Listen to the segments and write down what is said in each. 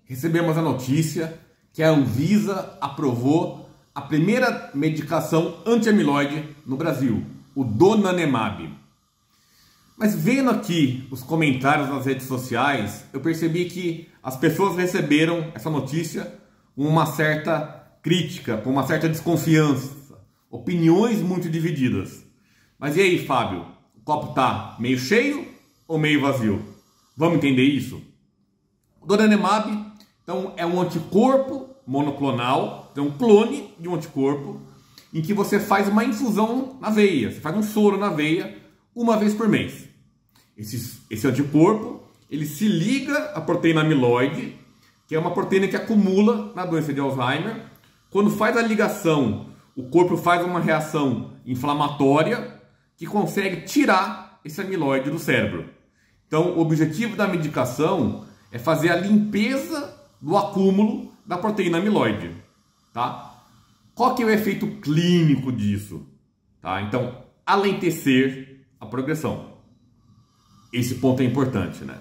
recebemos a notícia que a Anvisa aprovou a primeira medicação anti-amiloide no Brasil, o donanemab. Mas vendo aqui os comentários nas redes sociais, eu percebi que as pessoas receberam essa notícia com uma certa crítica, com uma certa desconfiança, opiniões muito divididas. Mas e aí, Fábio? O copo está meio cheio ou meio vazio? Vamos entender isso? O donanemab, então, é um anticorpo monoclonal, é um clone de um anticorpo, em que você faz uma infusão na veia, você faz um soro na veia uma vez por mês. Esse anticorpo, ele se liga à proteína amiloide, que é uma proteína que acumula na doença de Alzheimer. Quando faz a ligação, o corpo faz uma reação inflamatória que consegue tirar esse amiloide do cérebro. Então, o objetivo da medicação é fazer a limpeza do acúmulo da proteína amiloide, tá? Qual que é o efeito clínico disso? Tá? Então, alentecer a progressão. Esse ponto é importante, né?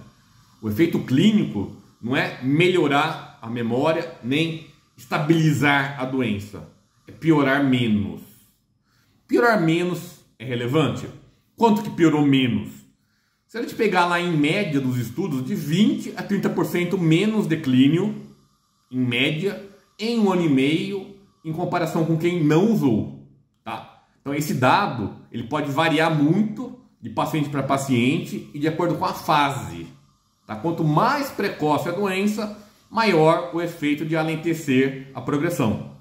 O efeito clínico não é melhorar a memória nem estabilizar a doença, é piorar menos. Piorar menos é relevante? Quanto que piorou menos? Se a gente pegar lá em média dos estudos, de 20 a 30% menos declínio, em média, em 1 ano e meio, em comparação com quem não usou. Tá? Então esse dado ele pode variar muito de paciente para paciente e de acordo com a fase. Tá? Quanto mais precoce a doença, maior o efeito de alentecer a progressão.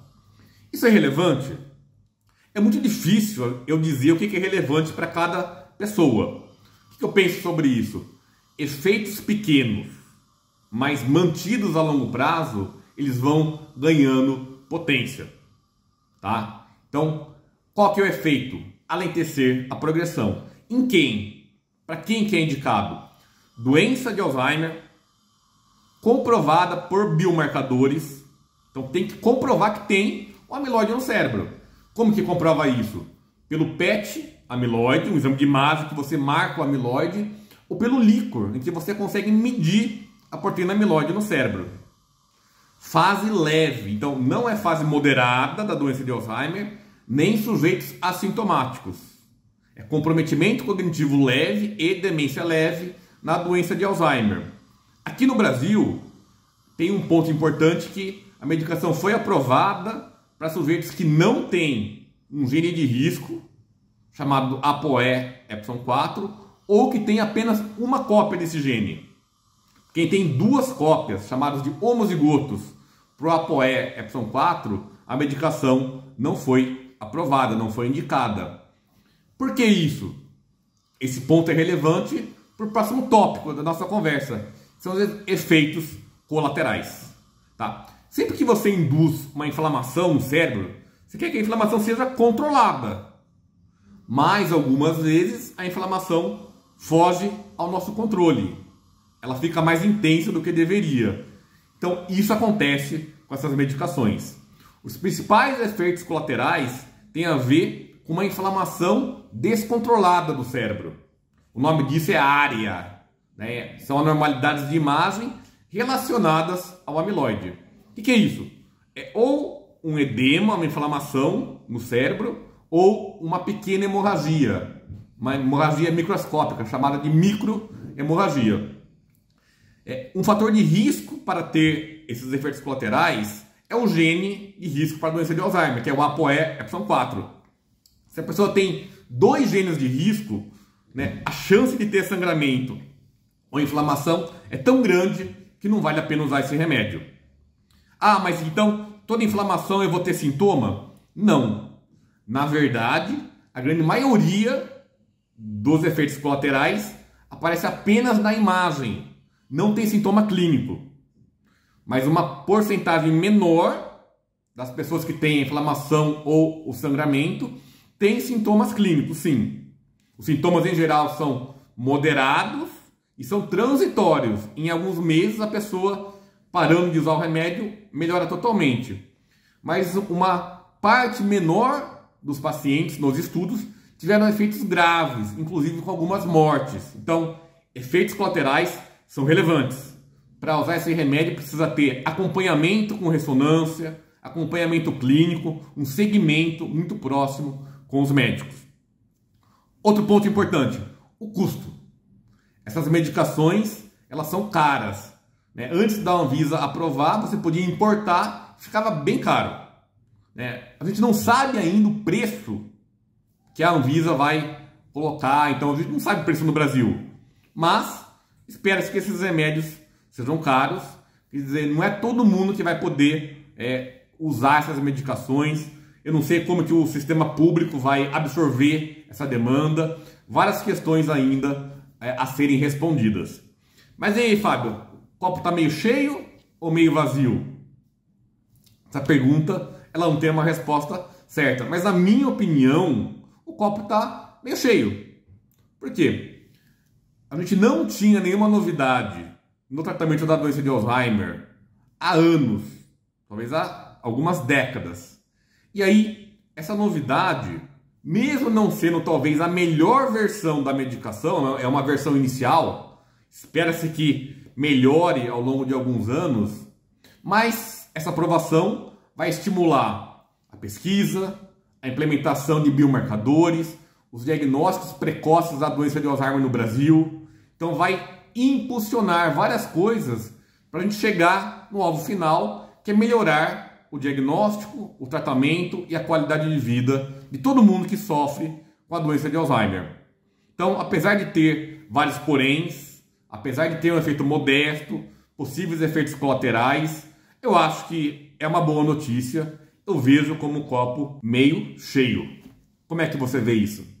Isso é relevante? É muito difícil eu dizer o que é relevante para cada pessoa. O que eu penso sobre isso? Efeitos pequenos, mas mantidos a longo prazo, eles vão ganhando potência. Tá? Então, qual que é o efeito? Alentecer a progressão. Em quem? Para quem que é indicado? Doença de Alzheimer, comprovada por biomarcadores. Então tem que comprovar que tem o amiloide no cérebro. Como que comprova isso? Pelo PET amiloide, um exame de imagem que você marca o amiloide, ou pelo líquor, em que você consegue medir a proteína amiloide no cérebro. Fase leve, então não é fase moderada da doença de Alzheimer, nem sujeitos assintomáticos. É comprometimento cognitivo leve e demência leve na doença de Alzheimer. Aqui no Brasil, tem um ponto importante que a medicação foi aprovada para sujeitos que não têm um gene de risco, chamado ApoE4, ou que tem apenas uma cópia desse gene. Quem tem duas cópias, chamadas de homozigotos, para o ApoE4, a medicação não foi aprovada, não foi indicada. Por que isso? Esse ponto é relevante para o próximo tópico da nossa conversa. São os efeitos colaterais. Tá? Sempre que você induz uma inflamação no cérebro, você quer que a inflamação seja controlada. Mas algumas vezes a inflamação foge ao nosso controle. Ela fica mais intensa do que deveria. Então isso acontece com essas medicações. Os principais efeitos colaterais têm a ver com uma inflamação descontrolada do cérebro. O nome disso é ARIA, né? São anormalidades de imagem relacionadas ao amiloide. O que é isso? É ou um edema, uma inflamação no cérebro, ou uma pequena hemorragia, uma hemorragia microscópica, chamada de microhemorragia. Um fator de risco para ter esses efeitos colaterais é o gene de risco para a doença de Alzheimer, que é o ApoE4. Se a pessoa tem 2 genes de risco, né, a chance de ter sangramento ou inflamação é tão grande que não vale a pena usar esse remédio. Ah, mas então toda inflamação eu vou ter sintoma? Não. Na verdade, a grande maioria dos efeitos colaterais aparece apenas na imagem, não tem sintoma clínico. Mas uma porcentagem menor das pessoas que têm inflamação ou o sangramento tem sintomas clínicos, sim. Os sintomas em geral são moderados e são transitórios. Em alguns meses a pessoa, parando de usar o remédio, melhora totalmente. Mas uma parte menor dos pacientes nos estudos tiveram efeitos graves, inclusive com algumas mortes. Então, efeitos colaterais são relevantes para usar esse remédio precisa ter acompanhamento com ressonância, acompanhamento clínico, um segmento muito próximo com os médicos. Outro ponto importante, o custo. Essas medicações, elas são caras, né? Antes da Anvisa aprovar, você podia importar, ficava bem caro, né? A gente não sabe ainda o preço que a Anvisa vai colocar, então a gente não sabe o preço no Brasil, mas espera-se que esses remédios sejam caros, quer dizer, não é todo mundo que vai poder usar essas medicações. Eu não sei como que o sistema público vai absorver essa demanda, várias questões ainda a serem respondidas. Mas e aí, Fábio, o copo está meio cheio ou meio vazio? Essa pergunta ela não tem uma resposta certa, mas na minha opinião, o copo está meio cheio. Por quê? A gente não tinha nenhuma novidade no tratamento da doença de Alzheimer há anos, talvez há algumas décadas. E aí, essa novidade, mesmo não sendo talvez a melhor versão da medicação, é uma versão inicial, espera-se que melhore ao longo de alguns anos, mas essa aprovação vai estimular a pesquisa, a implementação de biomarcadores, os diagnósticos precoces da doença de Alzheimer no Brasil. Então vai impulsionar várias coisas para a gente chegar no alvo final, que é melhorar o diagnóstico, o tratamento e a qualidade de vida de todo mundo que sofre com a doença de Alzheimer. Então, apesar de ter vários poréns, apesar de ter um efeito modesto, possíveis efeitos colaterais, eu acho que é uma boa notícia. Eu vejo como um copo meio cheio. Como é que você vê isso?